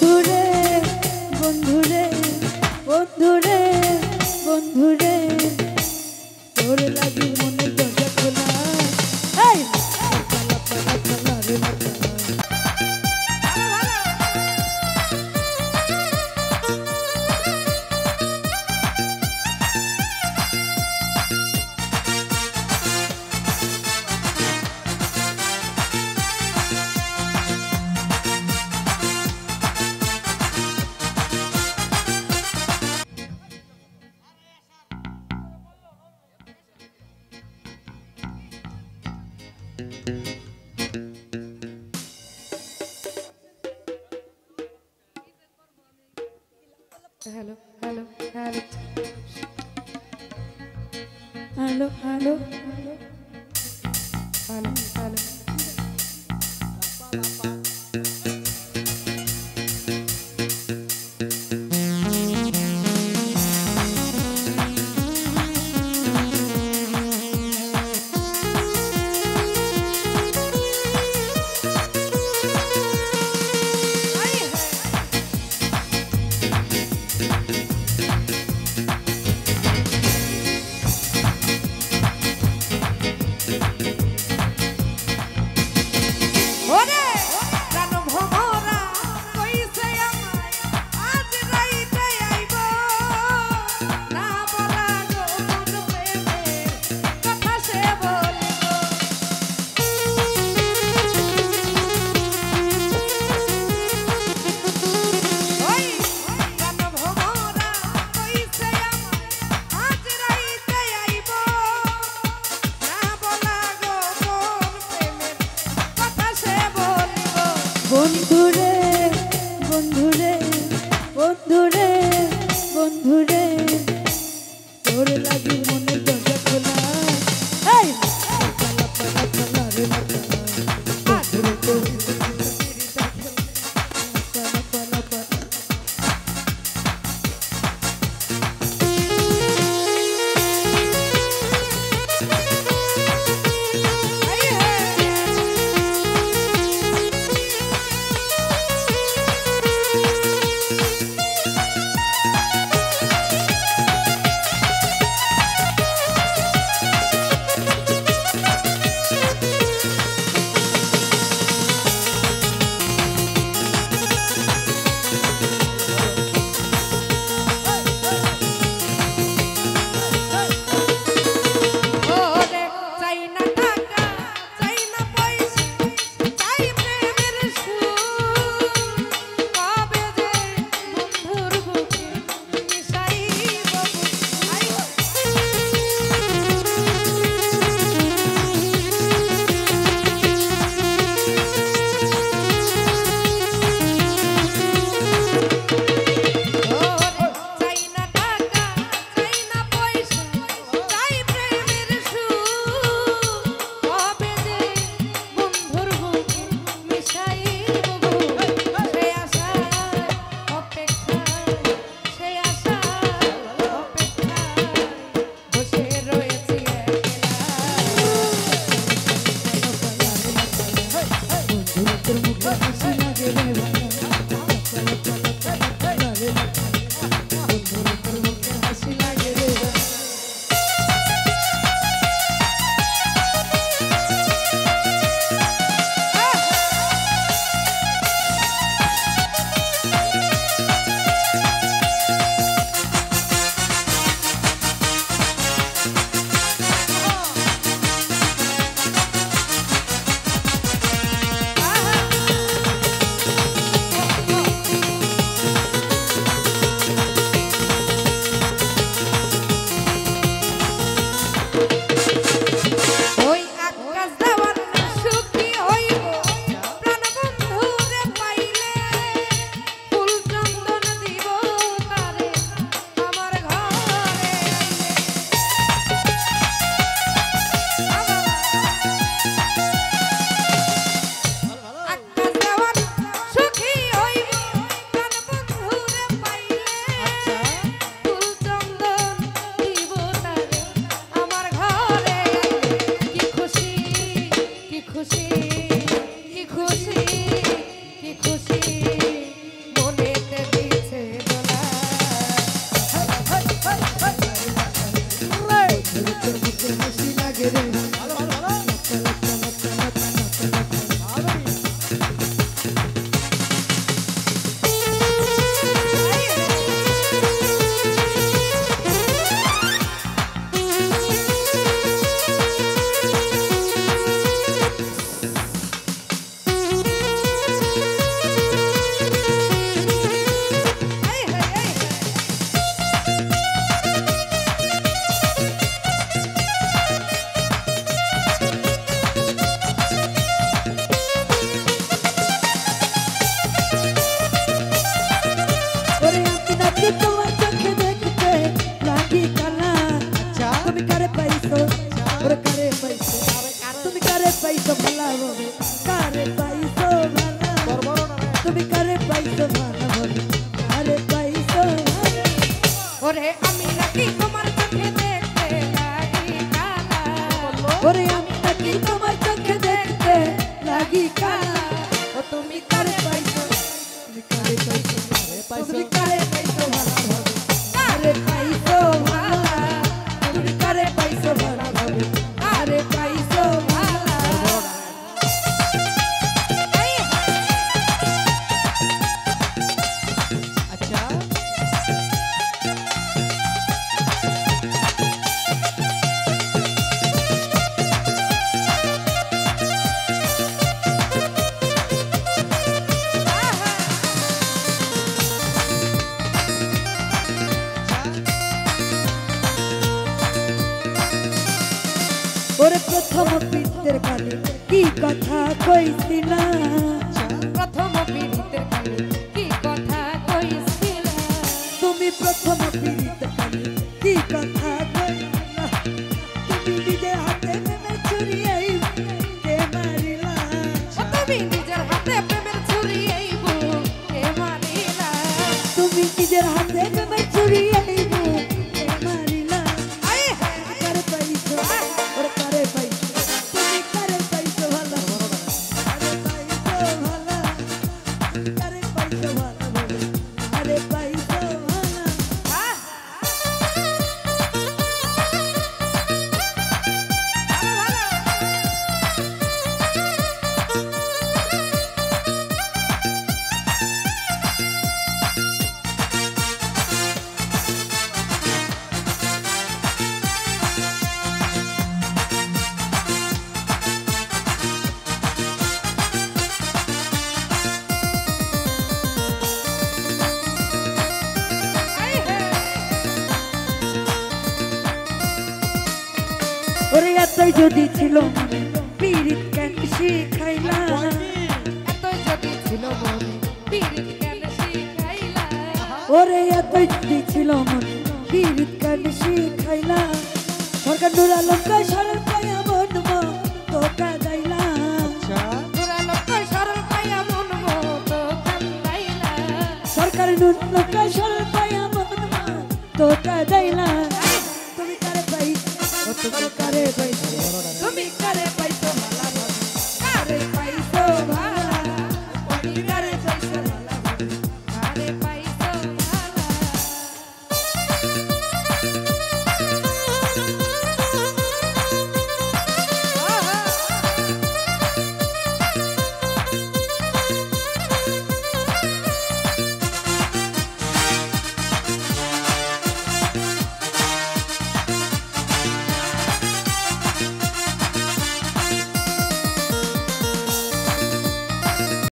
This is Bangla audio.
বন্ধুরে বন্ধুরে বন্ধুরে বন্ধুরে তোর লাগি মনে দরজা খোলা এই পালা পালা পালা রে পালা hello hello hello hello hello hello hello বন্ধুরে বন্ধুরে বন্ধুরে বন্ধুরে তোর লাগি মনে দরজা খোলা এই পালা পালা পালা রে পালা পালা পালা পালা ওরে আমি নাকি তোমার চোখে দেখতে লাগি কালা ওরে আমি নাকি তোমার চোখে দেখতে লাগি কালা ও তুমি কারে পাইছো তুমি কারে পাইছো তুমি কারে পাইছো ভালো ভাবে আরে পাইছো ভালা তুমি কারে পাইছো ভালো ভাবে আরে পাইছো ভালা আচ্ছা ওরে প্রথম পিতের কালে কি কথা কইছিলা প্রথম পীড়িতের কালে কি কথা কইছিলা তুমি প্রথম পিতের কালে কি কথা কইছিলা তুমি নিজের হাতে প্রেমের ছুরি এই কে মারিলা ও তুমি নিজের হাতে প্রেমের ছুরি এই বুকে মারিলা তুমি নিজের হাতে প্রেমের ছুরি এই কে মারিলা আয় কারে পাইছো ওরে কারে পাইছো তুমি কারে পাইছো ভালো কারে পাইছো ভালো কারে পাইছো ভালো ওরে এতই যদি ছিল পীড়িত কেন শিখাইলা এত যদি ছিল মনে পীড়িত কেন শিখাইলা ওরে এতই যদি ছিল মনে পীড়িত কেন শিখাইলা সরকার নুর আলম কয় সরল পায়া মন তোকা গাইলা আচ্ছা পুরানো কই সরল পাইয়া মন মতো কান্দাইলা সরকার নুর আলম কয় সরল পায়া মন তোকা গাইলা তুমি কারে পাইছো তুমি কারে পাইছো তুমি কারে পাইছো ভালো ভাবে কারে পাইছো ভালো